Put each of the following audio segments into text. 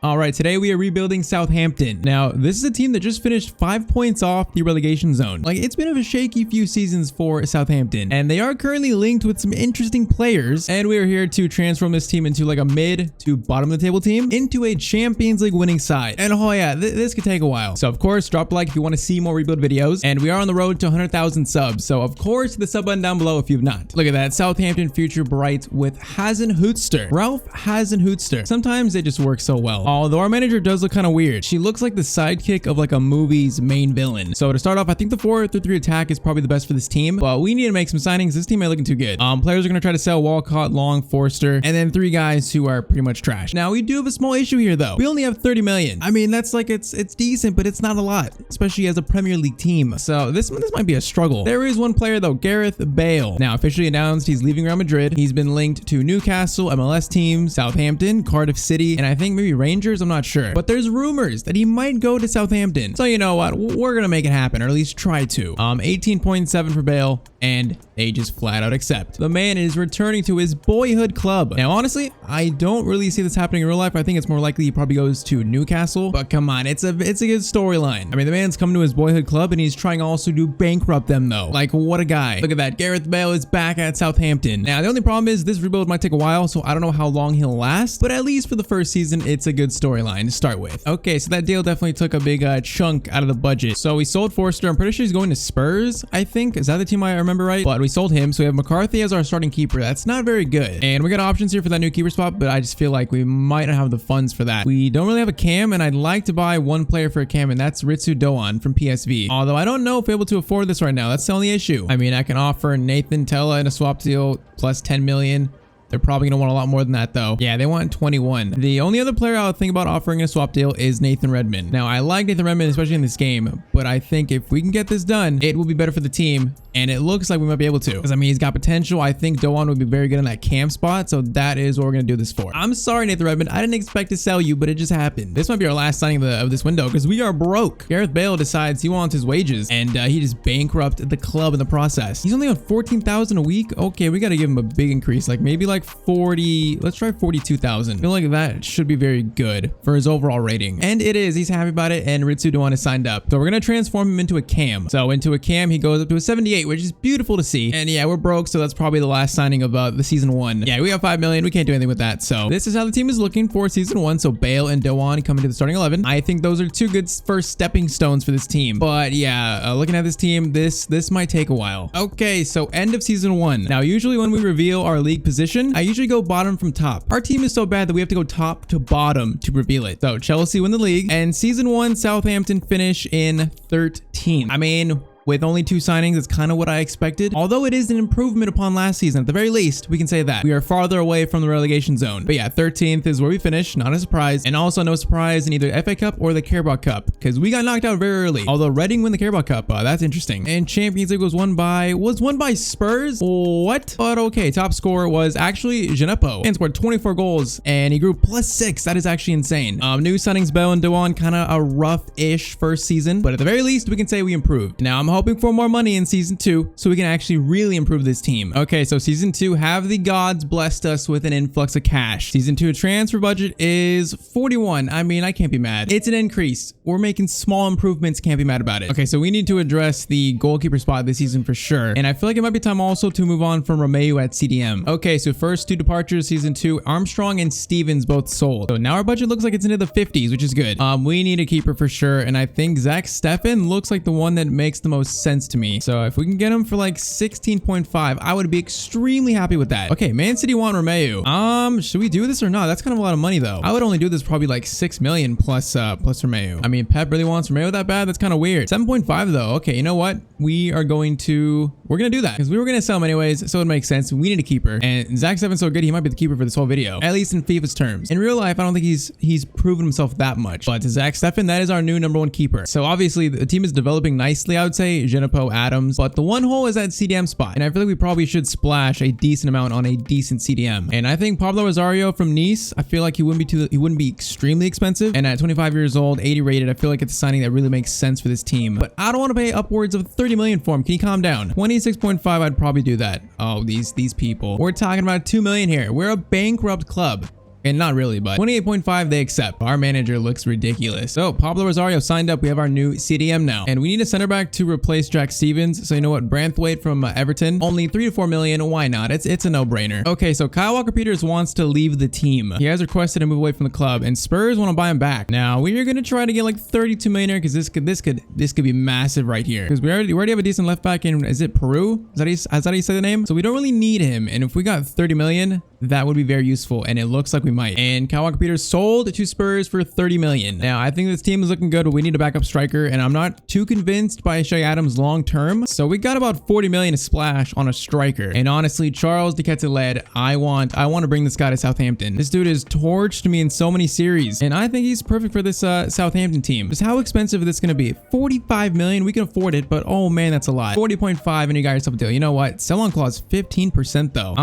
All right, today we are rebuilding Southampton. Now, this is a team that just finished 5 points off the relegation zone. Like, it's been a shaky few seasons for Southampton, and they are currently linked with some interesting players, and we are here to transform this team into like a mid to bottom of the table team into a Champions League winning side. And oh yeah, this could take a while. So of course, drop a like if you want to see more rebuild videos, and we are on the road to 100,000 subs. So of course, hit the sub button down below if you've not. Look at that, Southampton future bright with Hasenhüttl. Ralph Hasenhüttl. Sometimes they just work so well. Although our manager does look kind of weird. She looks like the sidekick of like a movie's main villain. So to start off, I think the 4-3-3 attack is probably the best for this team, but we need to make some signings. This team ain't looking too good. Players are going to try to sell Walcott, Long, Forster, and then 3 guys who are pretty much trash. Now we do have a small issue here though. We only have 30 million. I mean, that's like, it's decent, but it's not a lot, especially as a Premier League team. So this might be a struggle. There is one player though, Gareth Bale. Now officially announced he's leaving Real Madrid. He's been linked to Newcastle, MLS teams, Southampton, Cardiff City, and I think maybe Rangers. I'm not sure, but there's rumors that he might go to Southampton. So you know what? We're gonna make it happen, or at least try to. 18.7 for Bale, and they just flat out accept. The man is returning to his boyhood club. Now, honestly, I don't really see this happening in real life. I think it's more likely he probably goes to Newcastle, but come on, it's a good storyline. I mean, the man's coming to his boyhood club and he's trying also to bankrupt them though. Like, what a guy. Look at that. Gareth Bale is back at Southampton. Now, the only problem is this rebuild might take a while, so I don't know how long he'll last, but at least for the first season, it's a good storyline to start with. Okay, so that deal definitely took a big chunk out of the budget. So we sold Forster. I'm pretty sure he's going to Spurs, I think. Is that the team I remember right? But we sold him. So we have McCarthy as our starting keeper. That's not very good. And we got options here for that new keeper spot, but I just feel like we might not have the funds for that. We don't really have a cam, and I'd like to buy one player for a cam, and that's Ritsu Doan from PSV. Although I don't know if we're able to afford this right now. That's the only issue. I mean, I can offer Nathan Tella in a swap deal plus 10 million. They're probably going to want a lot more than that though. Yeah, they want 21. The only other player I would think about offering a swap deal is Nathan Redmond. Now, I like Nathan Redmond, especially in this game, but I think if we can get this done, it will be better for the team, and it looks like we might be able to. Because, I mean, he's got potential. I think Doan would be very good in that cam spot, so that is what we're going to do this for. I'm sorry, Nathan Redmond. I didn't expect to sell you, but it just happened. This might be our last signing of this window because we are broke. Gareth Bale decides he wants his wages, and he just bankrupted the club in the process. He's only on 14,000 a week. Okay, we got to give him a big increase, like maybe like 40. Let's try 42,000. I feel like that should be very good for his overall rating. And it is. He's happy about it, and Ritsu Doan is signed up. So we're going to transform him into a cam. So into a cam, he goes up to a 78, which is beautiful to see. And yeah, we're broke, so that's probably the last signing of the season 1. Yeah, we have 5 million. We can't do anything with that. So this is how the team is looking for season 1. So Bale and Doan come into the starting 11. I think those are 2 good first stepping stones for this team. But yeah, looking at this team, this might take a while. Okay, so end of season 1. Now, usually when we reveal our league position, I usually go bottom from top. Our team is so bad that we have to go top to bottom to reveal it. So Chelsea win the league, and season 1 Southampton finish in 13th. I mean, with only 2 signings, it's kind of what I expected. Although it is an improvement upon last season, at the very least, we can say that. We are farther away from the relegation zone. But yeah, 13th is where we finished, not a surprise. And also no surprise in either FA Cup or the Carabao Cup, because we got knocked out very early. Although Reading win the Carabao Cup, that's interesting. And Champions League was won by Spurs? What? But okay, top scorer was actually Gineppo, and scored 24 goals, and he grew +6. That is actually insane. New signings, Bale and Doan, kind of a rough-ish first season, but at the very least, we can say we improved. Now, I'm hoping for more money in season 2 so we can actually really improve this team. Okay, so season 2, have the gods blessed us with an influx of cash. Season 2 transfer budget is 41. I mean, I can't be mad. It's an increase. We're making small improvements. Can't be mad about it. Okay, so we need to address the goalkeeper spot this season for sure. And I feel like it might be time also to move on from Romeu at CDM. Okay, so first 2 departures, season 2, Armstrong and Stevens both sold. So now our budget looks like it's into the 50s, which is good. We need a keeper for sure. And I think Zach Steffen looks like the one that makes the most sense to me. So if we can get him for like 16.5, I would be extremely happy with that. Okay, Man City want Romeu. Should we do this or not? That's kind of a lot of money though. I would only do this probably like 6 million plus Romeu. I mean, Pep really wants Romeu that bad? That's kind of weird. 7.5 though. Okay, you know what? We're gonna do that because we were gonna sell him anyways, so it makes sense. We need a keeper, and Zach Steffen's so good, he might be the keeper for this whole video, at least in FIFA's terms. In real life, I don't think he's proven himself that much, but Zach Steffen, that is our new #1 keeper. So obviously the team is developing nicely, I would say. Gineppo, Adams, but the one hole is that CDM spot, and I feel like we probably should splash a decent amount on a decent CDM. And I think Pablo Rosario from Nice, I feel like he wouldn't be extremely expensive, and at 25 years old, 80 rated, I feel like it's a signing that really makes sense for this team. But I don't want to pay upwards of 30 million for him. Can you calm down? 26.5, I'd probably do that. Oh, these people. We're talking about 2 million here. We're a bankrupt club. And not really, but 28.5 they accept. Our manager looks ridiculous. So Pablo Rosario signed up. We have our new CDM now. And we need a center back to replace Jack Stevens. So you know what? Branthwaite from Everton. Only 3 to 4 million. Why not? It's a no-brainer. Okay, so Kyle Walker-Peters wants to leave the team. He has requested to move away from the club, and Spurs want to buy him back. Now we are going to try to get like 32 million here because this could be massive right here. Because we already have a decent left back in, is it Peru? Is that how you say the name? So we don't really need him. And if we got 30 million, that would be very useful, and it looks like we might. And Kyle Walker-Peters sold to Spurs for 30 million. Now, I think this team is looking good, but we need a backup striker, and I'm not too convinced by Shea Adams long term. So we got about 40 million to splash on a striker. And honestly, Charles de Ketelaere, I want to bring this guy to Southampton. This dude has torched me in so many series, and I think he's perfect for this Southampton team. Just how expensive is this going to be? 45 million, we can afford it, but oh man, that's a lot. 40.5, and you got yourself a deal. You know what? Sell-on clause 15% though.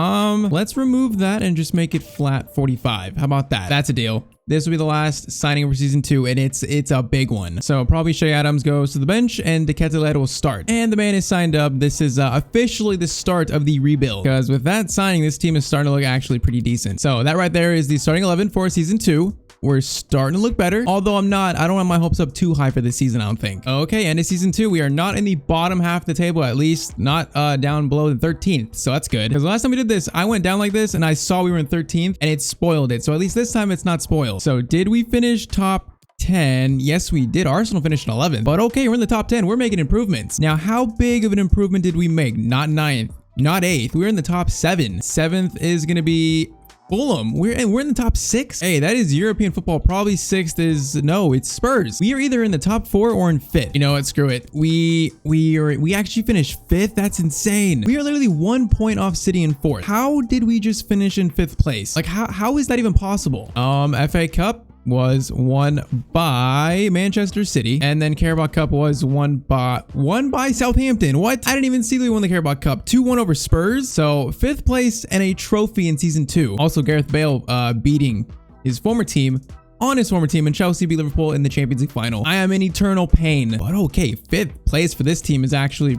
Let's remove that and just make it flat 45. How about that? That's a deal. This will be the last signing for season 2, and it's a big one. So probably Shea Adams goes to the bench, and de Ketelaere will start. And the man is signed up. This is officially the start of the rebuild, because with that signing, this team is starting to look actually pretty decent. So that right there is the starting 11 for season 2. We're starting to look better, although I don't have my hopes up too high for this season, I don't think. Okay, end of season 2, we are not in the bottom half of the table, at least not down below the 13th, so that's good. Because last time we did this, I went down like this, and I saw we were in 13th, and it spoiled it. So at least this time, it's not spoiled. So did we finish top 10? Yes, we did. Arsenal finished in 11th, but okay, we're in the top 10. We're making improvements. Now, how big of an improvement did we make? Not 9th, not 8th. We're in the top 7. 7th is going to be Fulham. We're in the top 6. Hey, that is European football. Probably 6th is it's Spurs. We are either in the top 4 or in 5th. You know what? Screw it. We actually finished 5th. That's insane. We are literally 1 point off City in 4th. How did we just finish in 5th place? Like how is that even possible? FA Cup was won by Manchester City, and then Carabao Cup was won by Southampton. What? I didn't even see that we won the Carabao Cup. 2-1 over Spurs. So 5th place and a trophy in season 2. Also Gareth Bale beating his former team on his former team, and Chelsea beat Liverpool in the Champions League final. I am in eternal pain. But okay, 5th place for this team is actually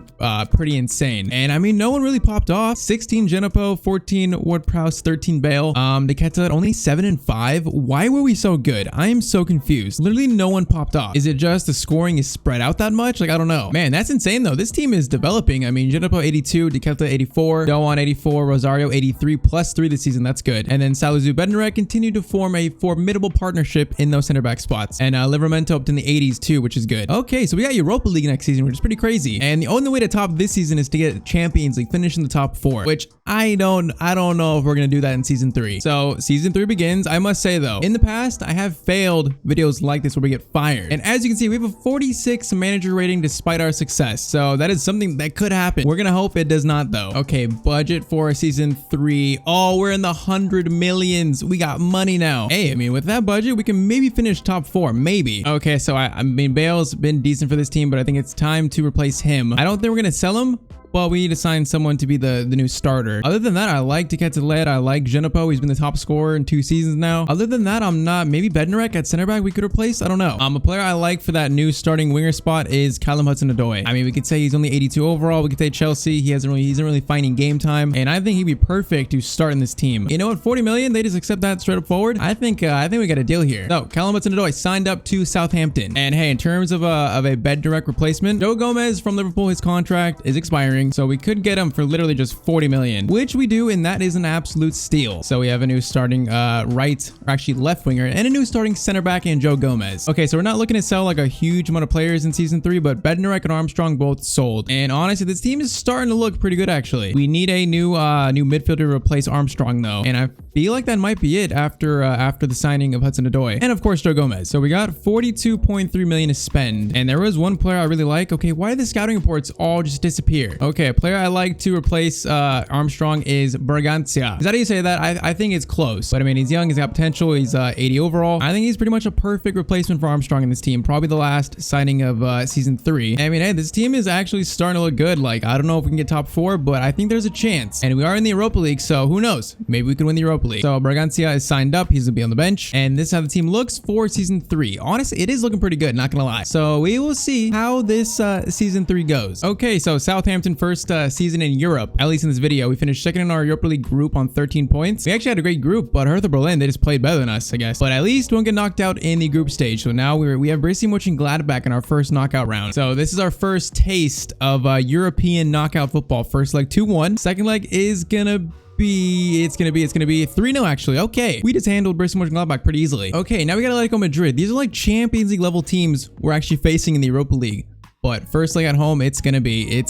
pretty insane. And I mean, no one really popped off. 16 Genipo, 14 Ward-Prowse, 13 Bale. De Ketelaere only 7 and 5. Why were we so good? I am so confused. Literally no one popped off. Is it just the scoring is spread out that much? Like, I don't know. Man, that's insane though. This team is developing. I mean, Genipo 82, De Ketelaere 84, Doan 84, Rosario 83 plus 3 this season. That's good. And then Salisu Bednarek continued to form a formidable partnership in those center back spots, and Livramento up in the 80s too, which is good. Okay, so we got Europa League next season, which is pretty crazy, and the only way to top this season is to get Champions League, finish in the top 4, which I don't know if we're gonna do that in season 3. So season 3 begins. I must say though, in the past I have failed videos like this where we get fired, and as you can see, we have a 46 manager rating despite our success. So that is something that could happen. We're gonna hope it does not though. Okay, budget for season 3. Oh, we're in the 100 millions. We got money now. Hey, I mean, with that budget, we can maybe finish top 4, maybe. Okay, so I mean, Bale's been decent for this team, but I think it's time to replace him. I don't think we're gonna sell him. Well, we need to sign someone to be the new starter. Other than that, I like de Ketelaere. I like Genipo. He's been the top scorer in 2 seasons now. Other than that, I'm not. Maybe Bednarek at center back we could replace. I don't know. A player I like for that new starting winger spot is Callum Hudson-Odoi. I mean, we could say he's only 82 overall. We could say Chelsea. He isn't really finding game time, and I think he'd be perfect to start in this team. You know what? 40 million. They just accept that straight up forward. I think we got a deal here. So Callum Hudson-Odoi signed up to Southampton, and hey, in terms of a Bednarek replacement, Joe Gomez from Liverpool, his contract is expiring, so we could get him for literally just 40 million, which we do, and that is an absolute steal. So we have a new starting left winger, and a new starting center back in Joe Gomez. Okay, so we're not looking to sell like a huge amount of players in season 3, but Bednarek and Armstrong both sold. And honestly, this team is starting to look pretty good actually. We need a new midfielder to replace Armstrong though, and I feel like that might be it after the signing of Hudson-Odoi, and of course Joe Gomez. So we got 42.3 million to spend, and there was one player I really like. Okay, why did the scouting reports all just disappear? Okay, a player I like to replace Armstrong is Bergantia. Is that how you say that? I think it's close, but I mean, he's young, he's got potential, he's 80 overall. I think he's pretty much a perfect replacement for Armstrong in this team. Probably the last signing of season 3. I mean, hey, this team is actually starting to look good. Like, I don't know if we can get top 4, but I think there's a chance, and we are in the Europa League, so who knows? Maybe we can win the Europa Europa League. So Bragantia is signed up. He's gonna be on the bench. And this is how the team looks for season 3. Honestly, it is looking pretty good, not gonna lie. So we will see how this season 3 goes. Okay, so Southampton first season in Europe, at least in this video. We finished second in our Europa League group on 13 points. We actually had a great group, but Hertha Berlin, they just played better than us, I guess. But at least we won't get knocked out in the group stage. So now we have Borussia Mönchengladbach in our first knockout round. So this is our first taste of European knockout football. First leg 2-1. Second leg is gonna be 3-0 actually. Okay, we just handled Borussia Mönchengladbach pretty easily. Okay, now we got Atletico Madrid. These are like Champions League level teams we're actually facing in the Europa League. But first leg at home, it's gonna be a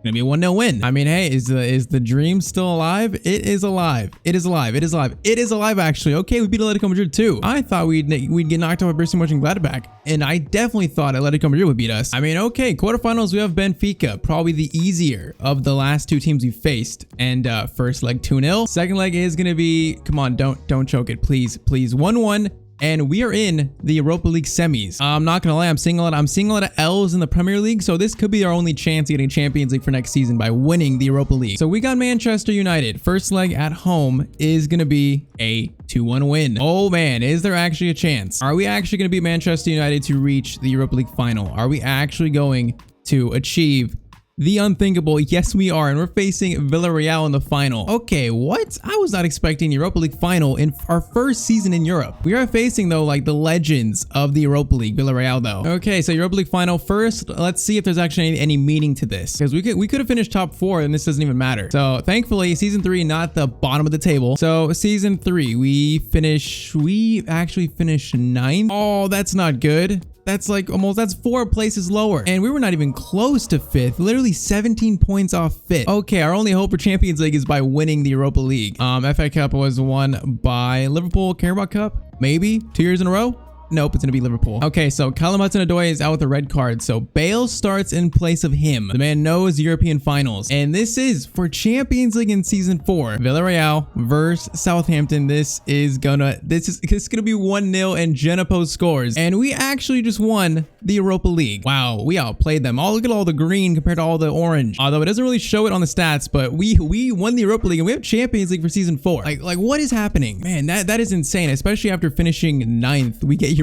1-0 win. I mean, hey, is the dream still alive? It is alive. It is alive. It is alive. It is alive, actually. Okay, we beat Atletico Madrid too. I thought we'd get knocked out by Borussia Mönchengladbach, and I definitely thought Atletico Madrid would beat us. I mean, okay, quarterfinals, we have Benfica, probably the easier of the last 2 teams we faced. And first leg 2-0. Second leg is gonna be, come on, don't choke it, please, 1-1. And we are in the Europa League semis. I'm not gonna lie, I'm seeing a lot of L's in the Premier League, so this could be our only chance of getting Champions League for next season by winning the Europa League. So we got Manchester United. First leg at home is gonna be a 2-1 win. Oh man, is there actually a chance? Are we actually gonna beat Manchester United to reach the Europa League final? Are we actually going to achieve the unthinkable? Yes, we are, and we're facing Villarreal in the final. Okay, what? I was not expecting the Europa League final in our first season in Europe. We are facing, though, like the legends of the Europa League, Villarreal, though. Okay, so Europa League final first. Let's see if there's actually any meaning to this, because we could have finished top 4, and this doesn't even matter. So thankfully, season 3, not the bottom of the table. So season 3, we actually finished 9th. Oh, that's not good. That's like that's 4 places lower. And we were not even close to 5th, literally 17 points off 5th. Okay, our only hope for Champions League is by winning the Europa League. FA Cup was won by Liverpool. Carabao Cup, maybe 2 years in a row. Nope, it's gonna be Liverpool. Okay, so Callum Hudson-Odoi is out with a red card, so Bale starts in place of him. The man knows European finals, and this is for Champions League in season 4. Villarreal versus Southampton. This is gonna be 1-0 and Djenepo scores, and we actually just won the Europa League. Wow, we outplayed them. Oh, look at all the green compared to all the orange. Although it doesn't really show it on the stats, but we won the Europa League and we have Champions League for season 4. Like what is happening? Man, that is insane. Especially after finishing 9th, we get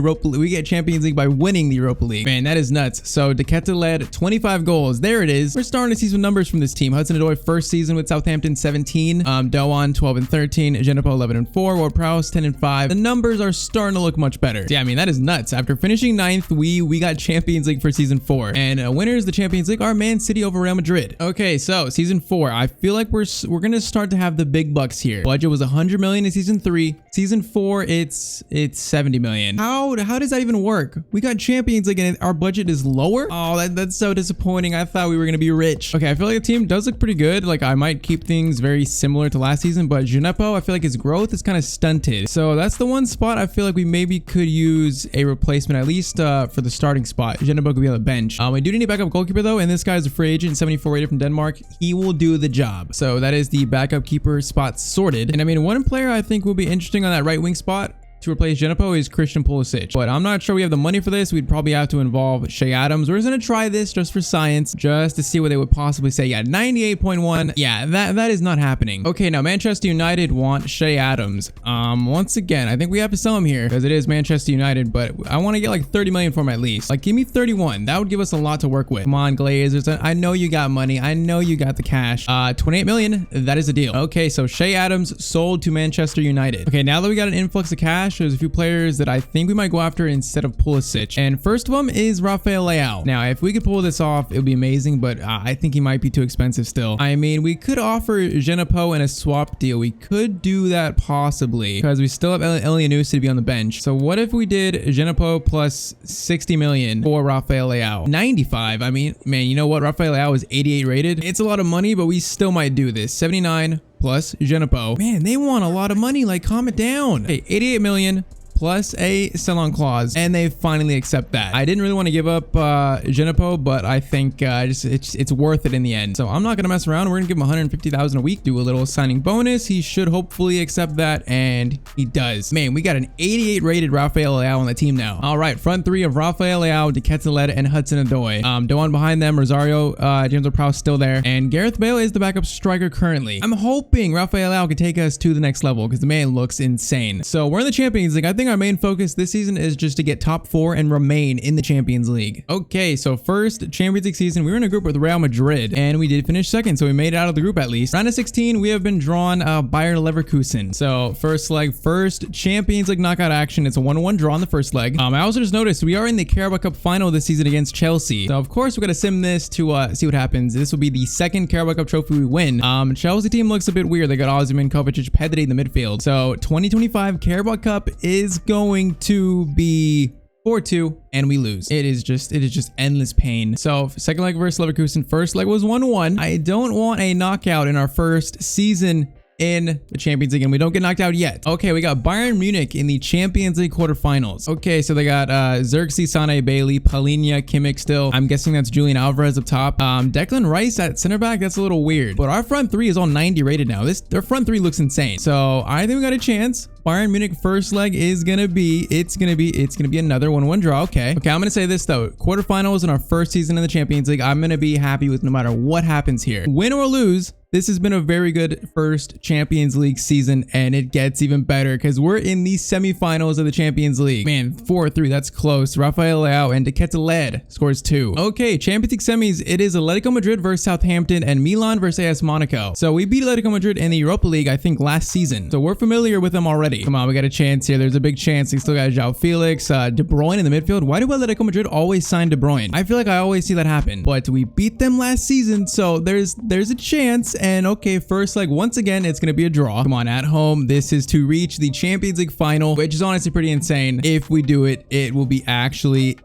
Champions League by winning the Europa League. Man, that is nuts. So De Ketelaere led 25 goals. There it is. We're starting to see some numbers from this team. Hudson-Odoi first season with Southampton 17. Doan 12 and 13. Djenepo 11 and 4. Ward-Prowse 10 and 5. The numbers are starting to look much better. Yeah, I mean, that is nuts. After finishing 9th, we got Champions League for season 4. And winners of the Champions League are Man City over Real Madrid. Okay, so season 4. I feel like we're gonna start to have the big bucks here. Budget was 100 million in season 3. Season 4, it's 70 million. How does that even work? We got Champions League and our budget is lower? Oh, that's so disappointing. I thought we were gonna be rich. Okay, I feel like the team does look pretty good. Like I might keep things very similar to last season, but Djenepo, I feel like his growth is kind of stunted. So that's the one spot I feel like we maybe could use a replacement, at least for the starting spot. Djenepo could be on the bench. We do need a backup goalkeeper though, and this guy's a free agent, 74 rated from Denmark. He will do the job. So that is the backup keeper spot sorted. And I mean, one player I think will be interesting on that right wing spot to replace Djenepo is Christian Pulisic, but I'm not sure we have the money for this. We'd probably have to involve Shea Adams. We're just gonna try this just for science, just to see what they would possibly say. Yeah, 98.1. Yeah, that is not happening. Okay, now Manchester United want Shea Adams. Once again, I think we have to sell him here because it is Manchester United, but I want to get like 30 million for him at least. Like, give me 31. That would give us a lot to work with. Come on, Glazers. I know you got money. I know you got the cash. 28 million. That is a deal. Okay, so Shea Adams sold to Manchester United. Okay, now that we got an influx of cash, there's a few players that I think we might go after instead of Pulisic. And first of them is Rafael Leao. Now, if we could pull this off, it would be amazing, but I think he might be too expensive still. I mean, we could offer Djenepo in a swap deal. We could do that possibly because we still have Elianusi to be on the bench. So what if we did Djenepo plus 60 million for Rafael Leao? 95. I mean, man, you know what? Rafael Leao is 88 rated. It's a lot of money, but we still might do this. 79 plus Djenepo. Man, they want a lot of money. Like, calm it down. Hey, 88 million plus a sell-on clause, and they finally accept that. I didn't really want to give up Genepo, but I think it's worth it in the end. So I'm not gonna mess around. We're gonna give him 150,000 a week, do a little signing bonus. He should hopefully accept that, and he does. Man, we got an 88 rated Rafael Leao on the team now. All right, front three of Rafael Leao, Tyztir, and Hasenhüttl. Doan behind them, Rosario, James Ward-Prowse still there, and Gareth Bale is the backup striker currently. I'm hoping Rafael Leao can take us to the next level because the man looks insane. So we're in the Champions League. I think our main focus this season is just to get top 4 and remain in the Champions League. Okay, so first Champions League season, we were in a group with Real Madrid, and we did finish second, so we made it out of the group at least. Round of 16, we have been drawn Bayern Leverkusen. So first leg, first Champions League knockout action. It's a 1-1 draw in the first leg. I also just noticed we are in the Carabao Cup final this season against Chelsea. So of course we're gonna sim this to see what happens. This will be the second Carabao Cup trophy we win. Chelsea team looks a bit weird. They got Osimhen, Kovacic, Pedri in the midfield. So 2025 Carabao Cup is going to be 4-2, and we lose. It is just endless pain. So second leg versus Leverkusen. First leg was 1-1. I don't want a knockout in our first season in the Champions League, and we don't get knocked out yet. Okay, we got Bayern Munich in the Champions League quarterfinals. Okay, so they got Xerxes, Sané, Bailey, Palhinha, Kimmich still. I'm guessing that's Julian Alvarez up top. Declan Rice at center back, that's a little weird. But our front three is all 90 rated now. Their front three looks insane. So I think we got a chance. Bayern Munich first leg is gonna be another 1-1 draw. Okay, I'm gonna say this though. Quarterfinals in our first season in the Champions League, I'm gonna be happy with no matter what happens here. Win or lose, this has been a very good first Champions League season, and it gets even better because we're in the semifinals of the Champions League. Man, 4-3, that's close. Rafael Leao and Tyztir scores 2. Okay, Champions League semis, it is Atletico Madrid versus Southampton and Milan versus AS Monaco. So we beat Atletico Madrid in the Europa League, I think, last season. So we're familiar with them already. Come on, we got a chance here. There's a big chance. We still got João Felix, De Bruyne in the midfield. Why do Atletico Madrid always sign De Bruyne? I feel like I always see that happen, but we beat them last season, so there's a chance. And okay, first leg, once again, it's going to be a draw. Come on, at home, this is to reach the Champions League final, which is honestly pretty insane. If we do it, it will be actually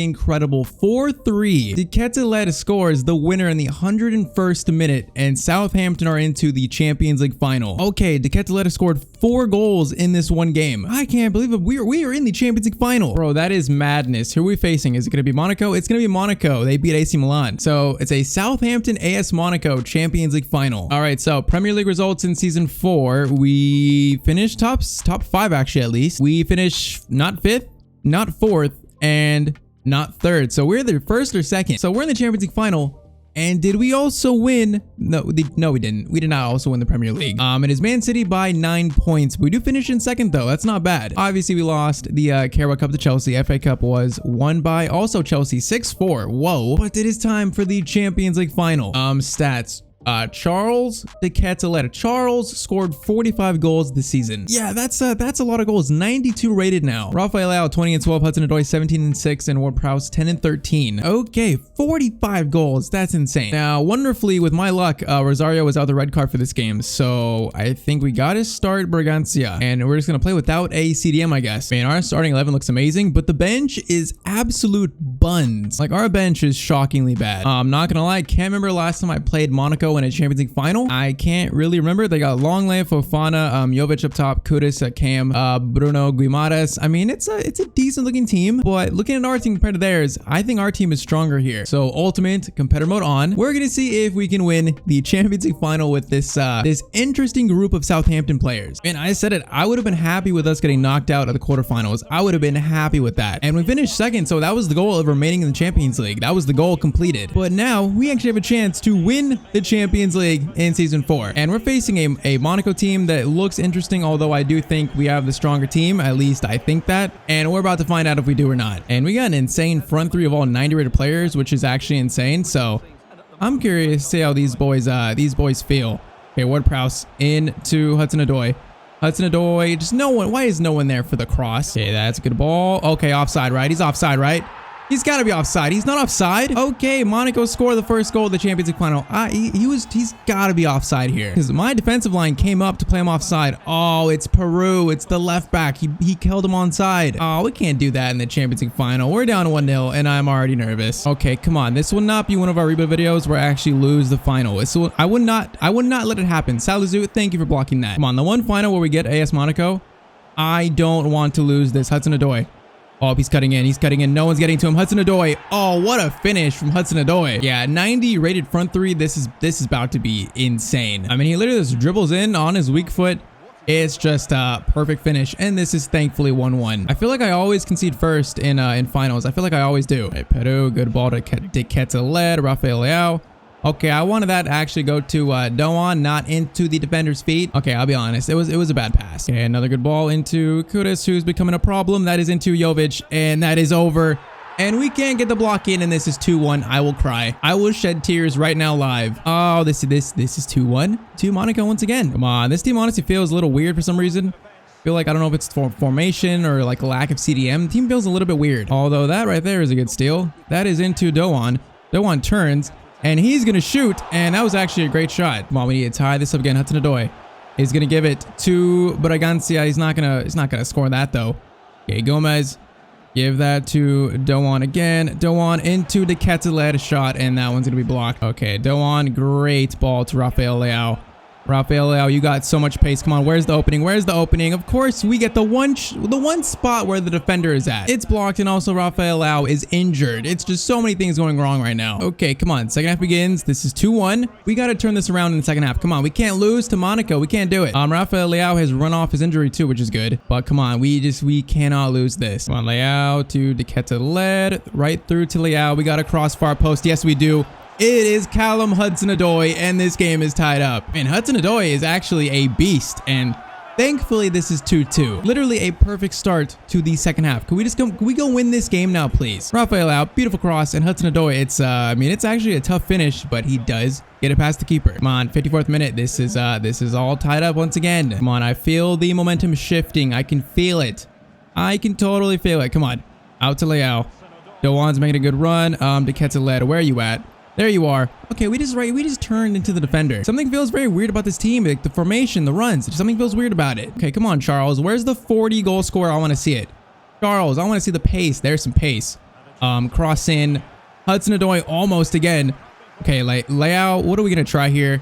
incredible. 4-3. Tyztir scores the winner in the 101st minute, and Southampton are into the Champions League final. Okay, Tyztir scored 4 goals in this one game. I can't believe it. We are in the Champions League final. Bro, that is madness. Who are we facing? Is it going to be Monaco? It's going to be Monaco. They beat AC Milan. So it's a Southampton AS Monaco Champions League final. All right, so Premier League results in season 4. We finished top 5 actually, at least. We finished not 5th, not 4th, and not 3rd. So we're the 1st or 2nd. So we're in the Champions League final. And did we also win? No, we didn't. We did not also win the Premier League. It is Man City by 9 points. We do finish in 2nd though. That's not bad. Obviously, we lost the Carabao Cup to Chelsea. FA Cup was won by also Chelsea 6-4. Whoa. But it is time for the Champions League final. Stats. Charles Tyztir. Charles scored 45 goals this season. Yeah, that's a lot of goals. 92 rated now. Rafael Leao 20 and 12, Hasenhüttl 17 and 6, and Ward-Prowse 10 and 13. Okay, 45 goals. That's insane. Now, wonderfully, with my luck, Rosario was out the red card for this game, so I think we gotta start Bergantia, and we're just gonna play without a CDM, I guess. Man, our starting 11 looks amazing, but the bench is absolute buns. Like, our bench is shockingly bad. I'm not gonna lie, can't remember last time I played Monaco in a Champions League final. I can't really remember. They got Longley, Fofana, Jovic up top, Kudus, Cam, Bruno, Guimares. I mean, it's a decent looking team, but looking at our team compared to theirs, I think our team is stronger here. So ultimate competitor mode on. We're gonna see if we can win the Champions League final with this interesting group of Southampton players. And I said it, I would have been happy with us getting knocked out of the quarterfinals. I would have been happy with that. And we finished 2nd, so that was the goal of remaining in the Champions League. That was the goal completed. But now we actually have a chance to win the Champions League in season 4. And we're facing a Monaco team that looks interesting, although I do think we have the stronger team. At least I think that. And we're about to find out if we do or not. And we got an insane front 3 of all 90 rated players, which is actually insane. So I'm curious to see how these boys feel. Okay, Ward-Prowse into Hasenhüttl. Hasenhüttl, just no one. Why is no one there for the cross? Okay, that's a good ball. Okay, offside, right? He's offside, right? He's got to be offside. He's not offside. Okay, Monaco scored the first goal of the Champions League final. He's got to be offside here because my defensive line came up to play him offside. Oh, it's Peru. It's the left back. He killed him onside. Oh, we can't do that in the Champions League final. We're down 1-0 and I'm already nervous. Okay, come on. This will not be one of our rebuild videos where I actually lose the final. I would not let it happen. Salazu, thank you for blocking that. Come on, the one final where we get AS Monaco. I don't want to lose this. Hasenhüttl. Oh, he's cutting in. He's cutting in. No one's getting to him. Hasenhüttl. Oh, what a finish from Hasenhüttl. Yeah, 90 rated front three. This is about to be insane. I mean, he literally just dribbles in on his weak foot. It's just a perfect finish, and this is thankfully 1-1. I feel like I always concede first in finals. I feel like I always do. Hey, Peru, good ball to Tyztir, Rafael Leao. Okay, I wanted that to actually go to Doan, not into the defender's feet. Okay, I'll be honest. It was a bad pass. Okay, another good ball into Kudus, who's becoming a problem. That is into Jovic, and that is over. And we can't get the block in, and this is 2-1. I will cry. I will shed tears right now live. Oh, this is 2-1 to Monaco once again. Come on, this team honestly feels a little weird for some reason. I feel like, I don't know if it's formation or like a lack of CDM. The team feels a little bit weird. Although that right there is a good steal. That is into Doan. Doan turns. And he's going to shoot, and that was actually a great shot. Come on, we need to tie this up again. Hasenhüttl is going to give it to Bragancia. He's not gonna score that, though. Okay, Gomez, give that to Doan again. Doan into the Tyztir shot, and that one's going to be blocked. Okay, Doan, great ball to Rafael Leao. Rafael Leao, you got so much pace. Come on, where's the opening? Where's the opening? Of course, we get the one spot where the defender is at. It's blocked, and also Rafael Leao is injured. It's just so many things going wrong right now. Okay, come on. Second half begins. This is 2-1. We got to turn this around in the second half. Come on, we can't lose to Monaco. We can't do it. Rafael Leao has run off his injury too, which is good. But come on, we cannot lose this. Come on, Leao to Tyztir, right through to Leao. We got a cross far post. Yes, we do. It is Callum Hasenhüttl, and this game is tied up. And Hasenhüttl is actually a beast, and thankfully this is 2-2. Literally a perfect start to the second half. Can we go win this game now, please? Rafael out, beautiful cross, and Hasenhüttl. It's actually a tough finish, but he does get it past the keeper. Come on, 54th minute. This is all tied up once again. Come on, I feel the momentum shifting. I can feel it. I can totally feel it. Come on, out to Leao. Doan's making a good run. To Tyztir, where are you at? There you are. Okay, we just turned into the defender. Something feels very weird about this team. Like the formation, the runs. Something feels weird about it. Okay, come on, Charles. Where's the 40 goal scorer? I want to see it. Charles, I want to see the pace. There's some pace. Cross in. Hasenhüttl almost again. Okay, like Leao. What are we gonna try here?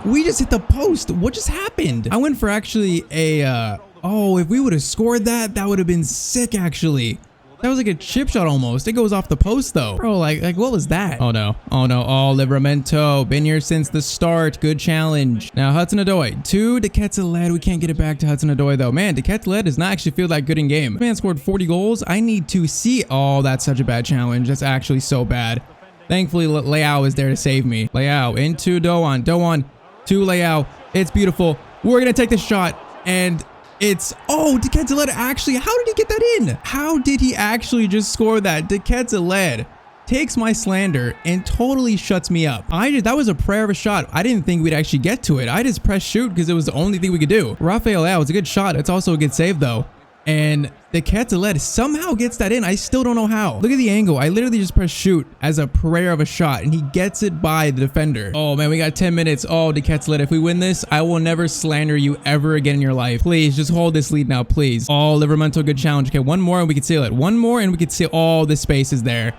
We just hit the post. What just happened? I went for actually a. Oh, if we would have scored that, that would have been sick. Actually. That was like a chip shot almost. It goes off the post though. Bro, like what was that? Oh no. Oh no. Oh, Livramento. Been here since the start. Good challenge. Now Hasenhüttl to Tyztir. We can't get it back to Hasenhüttl though. Man, Tyztir does not actually feel that good in game. Man scored 40 goals. I need to see. Oh, that's such a bad challenge. That's actually so bad. Thankfully, Leao is there to save me. Leao into Doan. Doan to Leao. It's beautiful. We're going to take this shot and it's, oh, Tyztir actually, how did he get that in? How did he actually just score that? Tyztir takes my slander and totally shuts me up. That was a prayer of a shot. I didn't think we'd actually get to it. I just pressed shoot because it was the only thing we could do. Rafael Leao, it's a good shot. It's also a good save though. And Tyztir somehow gets that in. I still don't know how. Look at the angle. I literally just pressed shoot as a prayer of a shot, and he gets it by the defender. Oh, man, we got 10 minutes. Oh, Tyztir, if we win this, I will never slander you ever again in your life. Please, just hold this lead now, please. Oh, Livramento, good challenge. Okay, one more, and we can seal it. One more, and we can seal. Oh, the space is there.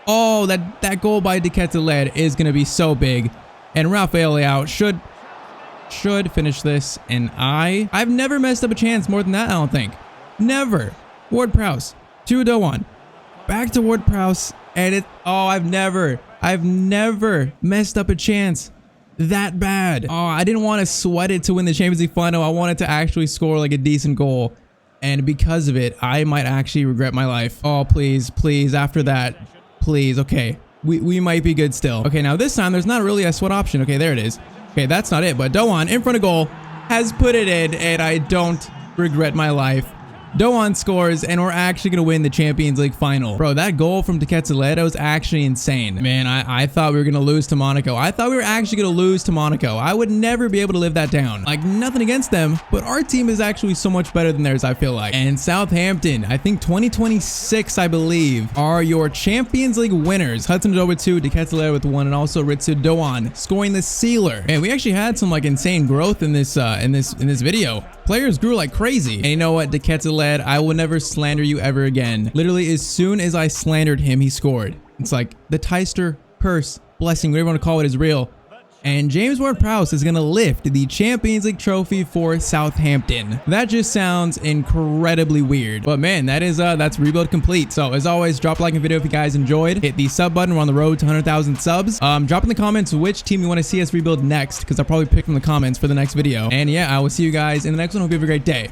Oh, that goal by Tyztir is going to be so big. And Rafael Leao should finish this, and I've never messed up a chance more than that, I don't think. Never. Ward-Prowse to Doan. Back to Ward-Prowse. And I've never messed up a chance that bad. Oh, I didn't want to sweat it to win the Champions League final. I wanted to actually score like a decent goal. And because of it, I might actually regret my life. Oh, please, please, after that, please. Okay, we might be good still. Okay, now this time there's not really a sweat option. Okay, there it is. Okay, that's not it. But Doan in front of goal has put it in, and I don't regret my life. Doan scores, and we're actually going to win the Champions League final. Bro, that goal from Tyztir was actually insane. Man, I thought we were going to lose to Monaco. I thought we were actually going to lose to Monaco. I would never be able to live that down. Like, nothing against them, but our team is actually so much better than theirs, I feel like. And Southampton, I think 2026, I believe, are your Champions League winners. Hasenhüttl with 2, Tyztir with 1, and also Ritsu Doan scoring the sealer. Man, we actually had some, like, insane growth in this video. Players grew like crazy. And you know what, Tyztir, I will never slander you ever again. Literally, as soon as I slandered him, he scored. It's like the Tyztir curse, blessing, whatever you want to call it, is real. and James Ward-Prowse is going to lift the Champions League trophy for Southampton. That just sounds incredibly weird, but man, that's rebuild complete. So as always, drop a like in the video if you guys enjoyed. Hit the sub button. We're on the road to 100,000 subs. Drop in the comments which team you want to see us rebuild next, because I'll probably pick from the comments for the next video. And yeah, I will see you guys in the next one. Hope you have a great day.